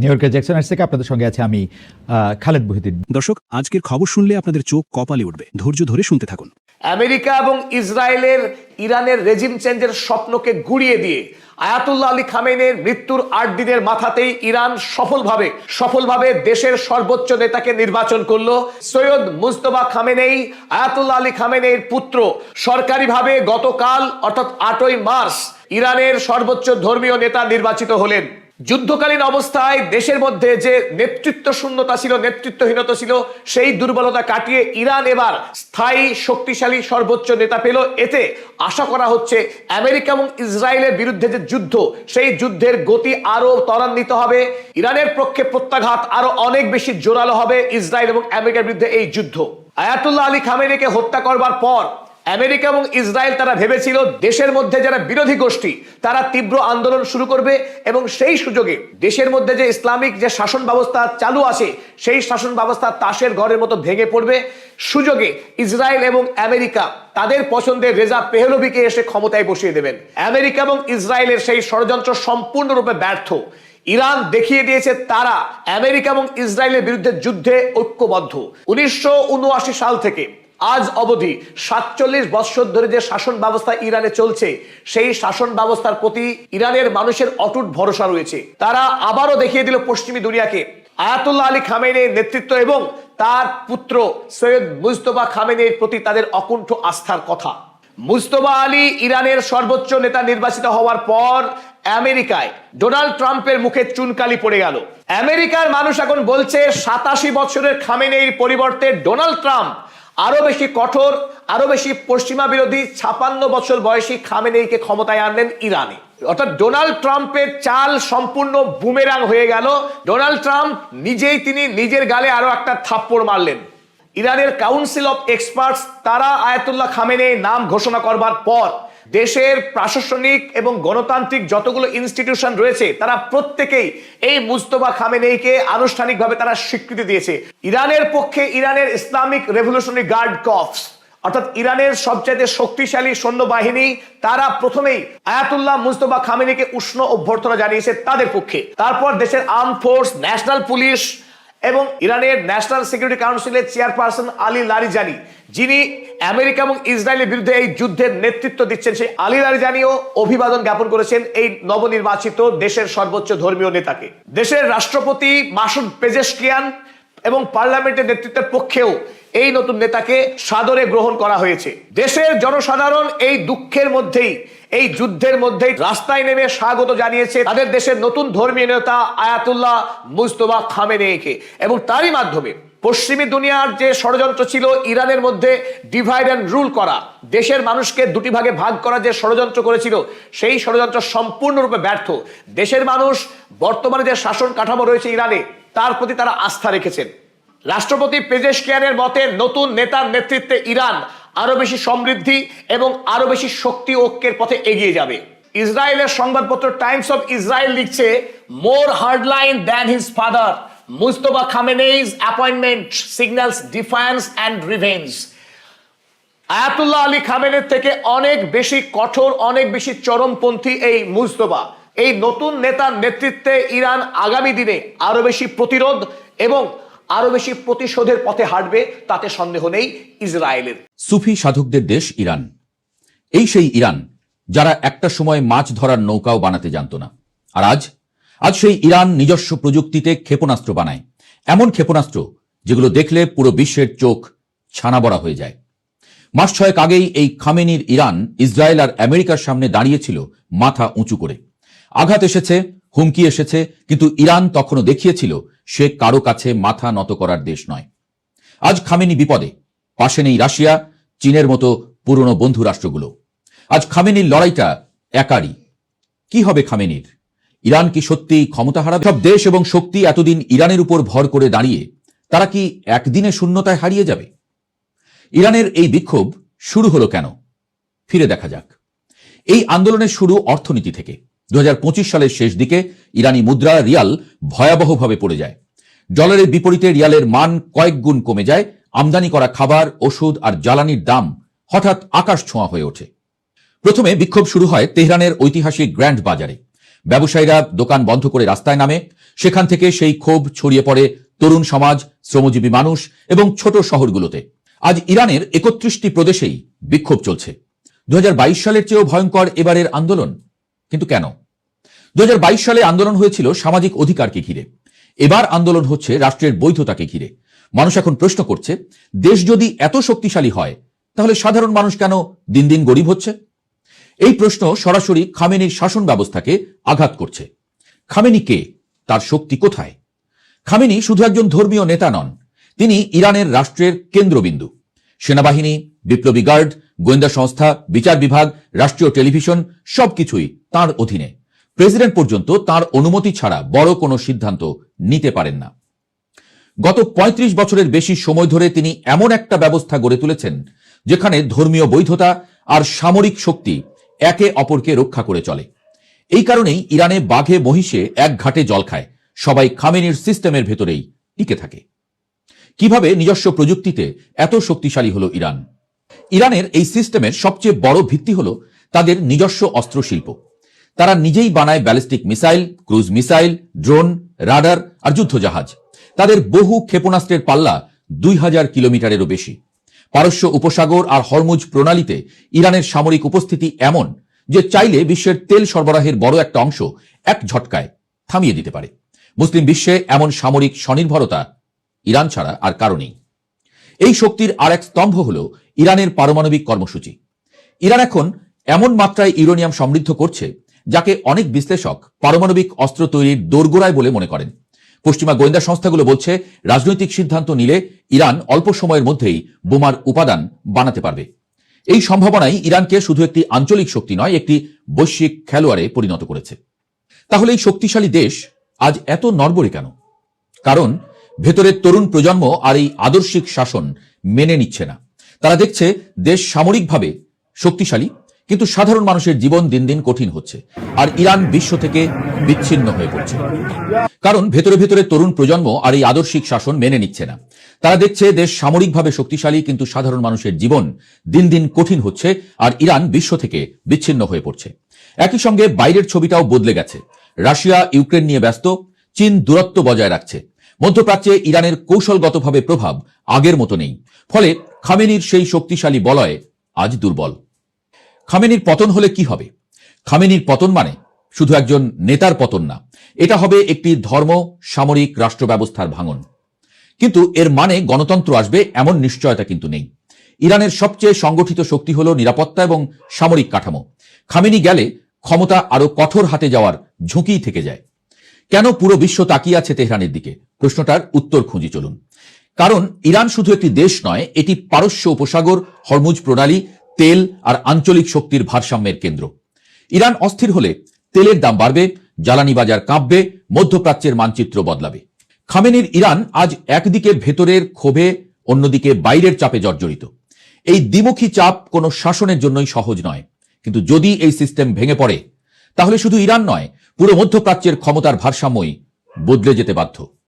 New ইয়র্কের Jackson Heights থেকে আপনাদের সঙ্গে আছে আমি খালেদ মহিউদ্দিন। দর্শক, আজকের খবর শুনলে আপনাদের চোখ কপালে উঠবে। ধৈর্য ধরে শুনতে থাকুন। আমেরিকা এবং ইসরায়েলের ইরানের রেজিম চেঞ্জের স্বপ্নকে গুড়িয়ে দিয়ে আয়াতুল্লাহ আলী খামেনির মৃত্যুর 8 দিনের মাথাতেই ইরান সফলভাবে দেশের সর্বোচ্চ নেতাকে নির্বাচন করলো। Syed Mojtaba Khamenei, Ayatollah Ali খামেনির পুত্র, সরকারিভাবে গতকাল অর্থাৎ 8ই মার্চ ইরানের সর্বোচ্চ ধর্মীয় নেতা নির্বাচিত হলেন। যুদ্ধকালীন অবস্থায় দেশের মধ্যে যে নেতৃত্ব শূন্যতা ছিল, নেতৃত্বহীনতা ছিল, সেই দুর্বলতা কাটিয়ে ইরান এবার স্থায়ী শক্তিশালী সর্বোচ্চ নেতা পেল। এতে আশা করা হচ্ছে আমেরিকা এবং ইসরায়েলের বিরুদ্ধে যে যুদ্ধ, সেই যুদ্ধের গতি আরো ত্বরান্বিত হবে। ইরানের পক্ষে প্রত্যাঘাত আরো অনেক বেশি জোরালো হবে ইসরায়েল এবং আমেরিকার বিরুদ্ধে এই যুদ্ধ। আয়াতুল্লাহ আলী খামেনিকে হত্যা করবার পর আমেরিকা এবং ইসরায়েল তারা ভেবেছিল দেশের মধ্যে যারা বিরোধী গোষ্ঠী তারা তীব্র আন্দোলন শুরু করবে এবং সেই সুযোগে দেশের মধ্যে যে ইসলামিক যে শাসন ব্যবস্থা চালু আছে সেই শাসন ব্যবস্থা তাসের ঘরের মতো ভেঙে পড়বে। সুযোগে ইসরায়েল এবং আমেরিকা তাদের পছন্দের রেজা পেহলভিকে এসে ক্ষমতায় বসিয়ে দেবেন। আমেরিকা এবং ইসরায়েলের সেই ষড়যন্ত্র সম্পূর্ণরূপে ব্যর্থ। ইরান দেখিয়ে দিয়েছে তারা আমেরিকা এবং ইসরায়েলের বিরুদ্ধে যুদ্ধে ঐক্যবদ্ধ। 1979 সাল থেকে আজ অবধি 47 বছর ধরে যে শাসন ব্যবস্থা ইরানে চলছে, সেই শাসন ব্যবস্থার প্রতি ইরানের মানুষের অটুট ভরসা রয়েছে। তারা আবারও দেখিয়ে দিল পশ্চিমী দুনিয়াকে আয়াতুল্লাহ আলী খামেনির নেতৃত্ব এবং তার পুত্র সৈয়দ মুজতবা খামেনির প্রতি তাদের অকুণ্ঠ আস্থার কথা। মুজতবা আলী ইরানের সর্বোচ্চ নেতা নির্বাচিত হওয়ার পর আমেরিকায় ডোনাল্ড ট্রাম্পের মুখে চুনকালি পড়ে গেল। আমেরিকার মানুষ এখন বলছে 87 বছরের খামেনির পরিবর্তে ডোনাল্ড ট্রাম্প আরো বেশি কঠোর, আরো বেশি পশ্চিমা বিরোধী 56 বছর বয়সী খামেনেইকে ক্ষমতায় আনলেন ইরানে। অর্থাৎ ডোনাল্ড ট্রাম্পের চাল সম্পূর্ণ বুমেরাং হয়ে গেল। ডোনাল্ড ট্রাম্প তিনি নিজের গালে আরো একটা থাপ্পড় মারলেন। ইরানের কাউন্সিল অফ এক্সপার্টস তারা আয়াতুল্লাহ খামেনির নাম ঘোষণা করবার পর দেশের প্রশাসনিক এবং গণতান্ত্রিক যতগুলো ইনস্টিটিউশন রয়েছে তারা প্রত্যেকেই এই মুজতবা খামেনিকে আনুষ্ঠানিকভাবে তারা স্বীকৃতি দিয়েছে। ইরানের পক্ষে ইরানের ইসলামিক রেভলিউশনারি গার্ড কর্পস অর্থাৎ ইরানের সবচেয়ে শক্তিশালী সৈন্যবাহিনী তারা প্রথমেই আয়াতুল্লাহ মুজতবা খামেনিকে উষ্ণ অভ্যর্থনা জানিয়েছে তাদের পক্ষে। তারপর দেশের আর্ম ফোর্স, ন্যাশনাল পুলিশ এবং ইরানের ন্যাশনাল সিকিউরিটি কাউন্সিলের চেয়ারপারসন আলী লারিজানি, যিনি আমেরিকা এবং ইসরায়েলের বিরুদ্ধে এই যুদ্ধের নেতৃত্ব দিচ্ছেন, সেই আলী লারিজানিও অভিবাদন জ্ঞাপন করেছেন এই নবনির্বাচিত দেশের সর্বোচ্চ ধর্মীয় নেতাকে। দেশের রাষ্ট্রপতি মাসুদ পেজেশকিয়ান এবং পার্লামেন্টের নেতৃত্বের পক্ষেও এই নতুন নেতাকে সাদরে গ্রহণ করা হয়েছে। দেশের জনসাধারণ এই দুঃখের মধ্যেই, এই যুদ্ধের মধ্যেই রাস্তায় নেমে স্বাগত জানিয়েছে তাদের দেশের নতুন ধর্মীয় নেতা আয়াতুল্লাহ মুজতবা খামেনিকে। এবং তারই মাধ্যমে পশ্চিমী দুনিয়ার যে ষড়যন্ত্র ছিল ইরানের মধ্যে ডিভাইড অ্যান্ড রুল করা, দেশের মানুষকে দুটি ভাগে ভাগ করা যে ষড়যন্ত্র করেছিল, সেই ষড়যন্ত্র সম্পূর্ণরূপে ব্যর্থ। দেশের মানুষ বর্তমানে যে শাসন কাঠামো রয়েছে ইরানে তার প্রতি তারা আস্থা রেখেছেন। রাষ্ট্রপতি পেজেশকিয়ানের মতে নতুন নেতার নেতৃত্বে ইরান আরো বেশি সমৃদ্ধি এবং আরো বেশি শক্তি ঐক্যের পথে এগিয়ে যাবে। ইসরায়েলের সংবাদপত্র টাইমস অফ ইসরায়েল লিখছে, more hardline than his father, Mojtaba খামেনি's appointment signals defiance and revenge। Ayatollah Ali খামেনির থেকে অনেক বেশি কঠোর, অনেক বেশি চরমপন্থী এই মুজতবা। এই নতুন নেতার নেতৃত্বে ইরান আগামী দিনে আরো বেশি প্রতিরোধ এবং আরো বেশি প্রতিশোধের পথে হাঁটবে, তাতে সন্দেহ নেই ইসরায়েলের। সুফি সাধকদের দেশ ইরান, এই সেই ইরান যারা একটা সময় মাছ ধরার নৌকাও বানাতে জানত না। আর আজ সেই ইরান নিজস্ব প্রযুক্তিতে ক্ষেপণাস্ত্র বানায়, এমন ক্ষেপণাস্ত্র যেগুলো দেখলে পুরো বিশ্বের চোখ ছানাবড়া হয়ে যায়। মাস 6 আগেই এই খামেনির ইরান ইসরায়েল আর আমেরিকার সামনে দাঁড়িয়েছিল মাথা উঁচু করে। আঘাত এসেছে, হুমকি এসেছে, কিন্তু ইরান তখনও দেখিয়েছিল সে কারো কাছে মাথা নত করার দেশ নয়। আজ খামেনি বিপদে, পাশে নেই রাশিয়া, চীনের মতো পুরনো বন্ধু রাষ্ট্রগুলো। আজ খামেনির লড়াইটা একারই। কি হবে খামেনির? ইরান কি সত্যি ক্ষমতা হারাবে? সব দেশ এবং শক্তি এতদিন ইরানের উপর ভর করে দাঁড়িয়ে তারা কি একদিনে শূন্যতায় হারিয়ে যাবে? ইরানের এই বিক্ষোভ শুরু হলো কেন? ফিরে দেখা যাক। এই আন্দোলনের শুরু অর্থনীতি থেকে। 2025 সালের শেষ দিকে ইরানি মুদ্রা রিয়াল ভয়াবহভাবে পড়ে যায়। ডলারের বিপরীতে রিয়ালের মান কয়েক গুণ কমে যায়। আমদানি করা খাবার, ওষুধ আর জ্বালানির দাম হঠাৎ আকাশ ছোঁয়া হয়ে ওঠে। প্রথমে বিক্ষোভ শুরু হয় তেহরানের ঐতিহাসিক গ্র্যান্ড বাজারে। ব্যবসায়ীরা দোকান বন্ধ করে রাস্তায় নামে। সেখান থেকে সেই ক্ষোভ ছড়িয়ে পড়ে তরুণ সমাজ, শ্রমজীবী মানুষ এবং ছোট শহরগুলোতে। আজ ইরানের 31টি প্রদেশেই বিক্ষোভ চলছে। 2022 সালের চেয়েও ভয়ঙ্কর এবারের আন্দোলন। কিন্তু কেন? 2022 সালে আন্দোলন হয়েছিল সামাজিক অধিকারকে ঘিরে, এবার আন্দোলন হচ্ছে রাষ্ট্রের বৈধতাকে ঘিরে। মানুষ এখন প্রশ্ন করছে, দেশ যদি এত শক্তিশালী হয় তাহলে সাধারণ মানুষ কেন দিন দিন গরিব হচ্ছে? এই প্রশ্ন সরাসরি খামেনির শাসন ব্যবস্থাকে আঘাত করছে। খামেনি কে? তার শক্তি কোথায়? খামেনি শুধু একজন ধর্মীয় নেতা নন, তিনি ইরানের রাষ্ট্রের কেন্দ্রবিন্দু। সেনাবাহিনী, বিপ্লবী গার্ড, গোয়েন্দা সংস্থা, বিচার বিভাগ, রাষ্ট্রীয় টেলিভিশন সবকিছুই তার অধীনে। প্রেসিডেন্ট পর্যন্ত তার অনুমতি ছাড়া বড় কোনো সিদ্ধান্ত নিতে পারেন না। গত 35 বছরের বেশি সময় ধরে তিনি এমন একটা ব্যবস্থা গড়ে তুলেছেন যেখানে ধর্মীয় বৈধতা আর সামরিক শক্তি একে অপরকে রক্ষা করে চলে। এই কারণেই ইরানে বাঘে মহিষে এক ঘাটে জল খায়, সবাই খামেনির সিস্টেমের ভেতরেই টিকে থাকে। কিভাবে নিজস্ব প্রযুক্তিতে এত শক্তিশালী হলো ইরান? ইরানের এই সিস্টেমের সবচেয়ে বড় ভিত্তি হলো তাদের নিজস্ব অস্ত্রশিল্প। তারা নিজেই বানায় ballistic missile, cruise missile, drone, radar আর যুদ্ধজাহাজ। তাদের বহু ক্ষেপণাস্ত্রের পাল্লা 2000 কিলোমিটারেরও বেশি। পারস্য উপসাগর আর হরমুজ প্রণালীতে ইরানের সামরিক উপস্থিতি এমন যে চাইলে বিশ্বের তেল সরবরাহের বড় একটা অংশ এক ঝটকায় থামিয়ে দিতে পারে। মুসলিম বিশ্বে এমন সামরিক স্বনির্ভরতা ইরান ছাড়া আর কারো নেই। এই শক্তির আর এক স্তম্ভ হল ইরানের পারমাণবিক কর্মসূচি। ইরান এখন এমন মাত্রায় ইউরেনিয়াম সমৃদ্ধ করছে যাকে অনেক বিশ্লেষক পারমাণবিক অস্ত্র তৈরির দোরগোড়ায় বলে মনে করেন। পশ্চিমা গোয়েন্দা সংস্থাগুলো বলছে রাজনৈতিক সিদ্ধান্ত নিলে ইরান অল্প সময়ের মধ্যেই বোমার উপাদান বানাতে পারবে। এই সম্ভাবনাই ইরানকে শুধু একটি আঞ্চলিক শক্তি নয়, একটি বৈশ্বিক খেলোয়াড়ে পরিণত করেছে। তাহলে এই শক্তিশালী দেশ আজ এত নড়বড়ে কেন? কারণ ভেতরের তরুণ প্রজন্ম আর এই আদর্শিক শাসন মেনে নিচ্ছে না। তারা দেখছে দেশ সামরিকভাবে শক্তিশালী, কিন্তু সাধারণ মানুষের জীবন দিন দিন কঠিন হচ্ছে, আর ইরান বিশ্ব থেকে বিচ্ছিন্ন হয়ে পড়ছে। কারণ ভেতরে ভেতরে তরুণ প্রজন্ম আর এই আদর্শিক শাসন মেনে নিচ্ছে না। তারা দেখছে দেশ সামরিকভাবে শক্তিশালী, কিন্তু সাধারণ মানুষের জীবন দিন দিন কঠিন হচ্ছে, আর ইরান বিশ্ব থেকে বিচ্ছিন্ন হয়ে পড়ছে। একই সঙ্গে বাইরের ছবিটাও বদলে গেছে। রাশিয়া ইউক্রেন নিয়ে ব্যস্ত, চীন দূরত্ব বজায় রাখছে। মধ্যপ্রাচ্যে ইরানের কৌশলগতভাবে প্রভাব আগের মতো নেই। ফলে খামেনির সেই শক্তিশালী বলয় আজ দুর্বল। খামেনির পতন হলে কি হবে? খামেনির পতন মানে শুধু একজন নেতার পতন না, এটা হবে একটি ধর্ম সামরিক রাষ্ট্র ব্যবস্থার ভাঙন। কিন্তু এর মানে গণতন্ত্র আসবে এমন নিশ্চয়তা কিন্তু নেই। ইরানের সবচেয়ে সংগঠিত শক্তি হল নিরাপত্তা এবং সামরিক কাঠামো। খামেনি গেলে ক্ষমতা আরো কঠোর হাতে যাওয়ার ঝুঁকি থেকে যায়। কেন পুরো বিশ্ব তাকিয়ে আছে তেহরানের দিকে? প্রশ্নটার উত্তর খুঁজি চলুন। কারণ ইরান শুধু একটি দেশ নয়, এটি পারস্য উপসাগর, হরমুজ প্রণালী, তেল আর আঞ্চলিক শক্তির ভারসাম্যের কেন্দ্র। ইরান অস্থির হলে তেলের দাম বাড়বে, জ্বালানি বাজার কাঁপবে, মধ্যপ্রাচ্যের মানচিত্র বদলাবে। খামেনির ইরান আজ একদিকে ভেতরের ক্ষোভে, অন্যদিকে বাইরের চাপে জর্জরিত। এই দ্বিমুখী চাপ কোনো শাসনের জন্যই সহজ নয়, কিন্তু যদি এই সিস্টেম ভেঙে পড়ে তাহলে শুধু ইরান নয়, পুরো মধ্যপ্রাচ্যের ক্ষমতার ভারসাম্যই বদলে যেতে বাধ্য।